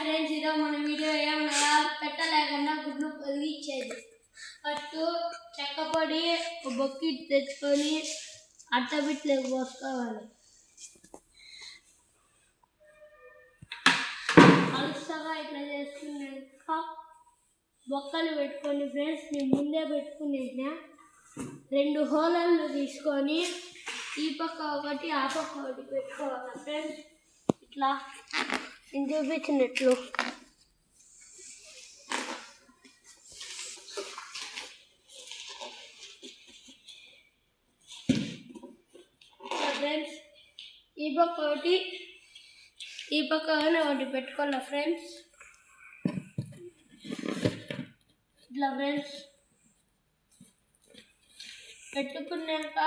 Friends, ఇదో మన video ఏమన్నా పెట్టలేకుండా గుడ్లు పొదిగిచ్చేది. ఫస్ట్ చెక్కపొడి బొక్కిట్ తెచ్చుకొని అట్టబిట్లకు పోసుకోవాలి. అలుసగా ఇట్లా చేసుకున్నాక బొక్కలు పెట్టుకొని ఫ్రెండ్స్, నేను ముందే పెట్టుకునేసిన 2 హోలళ్ళు తీసుకొని ఈ పక్క ఒకటి ఆ పక్క ఒకటి పెట్టుకోవాలి ఫ్రెండ్స్. ఇట్లా నేను చూపించినట్లు ఫ్రెండ్స్. ఈ పక్క ఒకటి ఈ పక్క ఒకటి పెట్టుకోవాలి ఫ్రెండ్స్. ఇట్లా ఫ్రెండ్స్ పెట్టుకున్నాక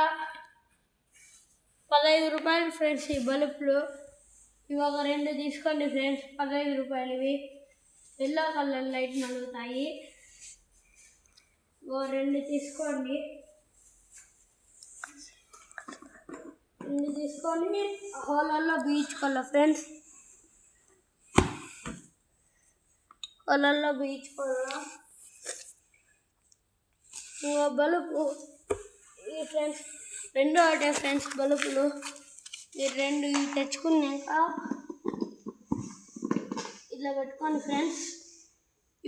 15 రూపాయలు ఫ్రెండ్స్ ఈ బల్బులు. ఇవి ఒక 2 తీసుకోండి ఫ్రెండ్స్, 15 రూపాయలవి. ఎల్లో కలర్ లైట్ నలుగుతాయి. 2 తీసుకోండి. 2 తీసుకొని హోలల్లో బీచుకోవాలి ఫ్రెండ్స్. హోలల్లో బీచుకోవాలా. బలుపు ఈ ఫ్రెండ్స్ 2 ఒకటే ఫ్రెండ్స్ బలుపులు. మీరు 2 తెచ్చుకున్నాక ఇట్లా పెట్టుకోండి ఫ్రెండ్స్.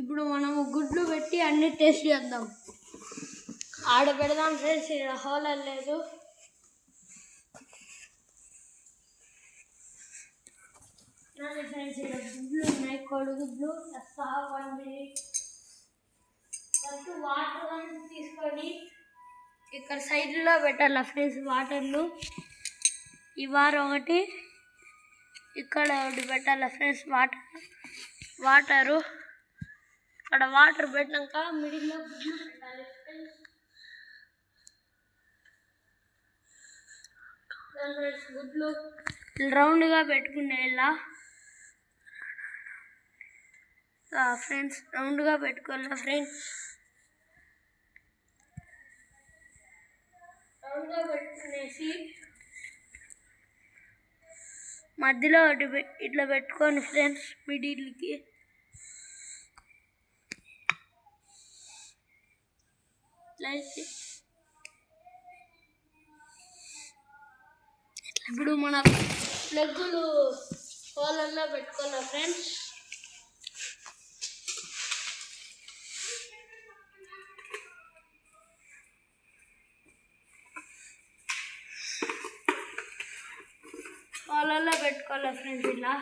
ఇప్పుడు మనము గుడ్లు పెట్టి అన్నీ టేస్ట్ చేద్దాం. ఆడ పెడదాం ఫ్రెండ్స్, ఇక్కడ హోల్ లేదు. ఫ్రెండ్స్ ఇక్కడ గుడ్లు ఉన్నాయి, కోడిగుడ్లు. ఫస్ట్ 1 మినిట్ ఫస్ట్ వాటర్ తీసుకొని ఇక్కడ సైడ్లో పెట్టాలి ఫ్రెండ్స్ వాటర్లు. ఈ వారం ఒకటి ఇక్కడ ఒకటి పెట్టాలి ఫ్రెండ్స్ వాటరు. ఇక్కడ వాటర్ పెట్టాక మిడిల్లో గుడ్లు పెట్టాలి ఫ్రెండ్స్. గుడ్లు రౌండ్గా పెట్టుకునే ఇలా ఫ్రెండ్స్, రౌండ్గా పెట్టుకోవాలా ఫ్రెండ్స్. రౌండ్గా పెట్టుకునేసి మధ్యలో ఒకటి ఇట్లా పెట్టుకోండి ఫ్రెండ్స్. మిడిల్కి ఇప్పుడు మన ప్లగ్గులు హోలల్లో పెట్టుకోవాలి ఫ్రెండ్స్. హోలల్లో పెట్టుకోవాలి ఫ్రెండ్స్. ఇలా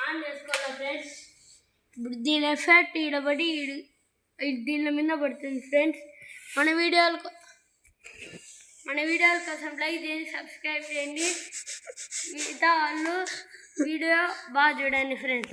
ఆన్ చేసుకోవాలి ఫ్రెండ్స్. ఇప్పుడు దీని ఎఫెక్ట్ ఈడబడి దీని మీద పడుతుంది ఫ్రెండ్స్. మన వీడియోల కోసం లైక్ చేయండి, సబ్స్క్రైబ్ చేయండి. మిగతా వాళ్ళు వీడియో బాగా చూడండి ఫ్రెండ్స్.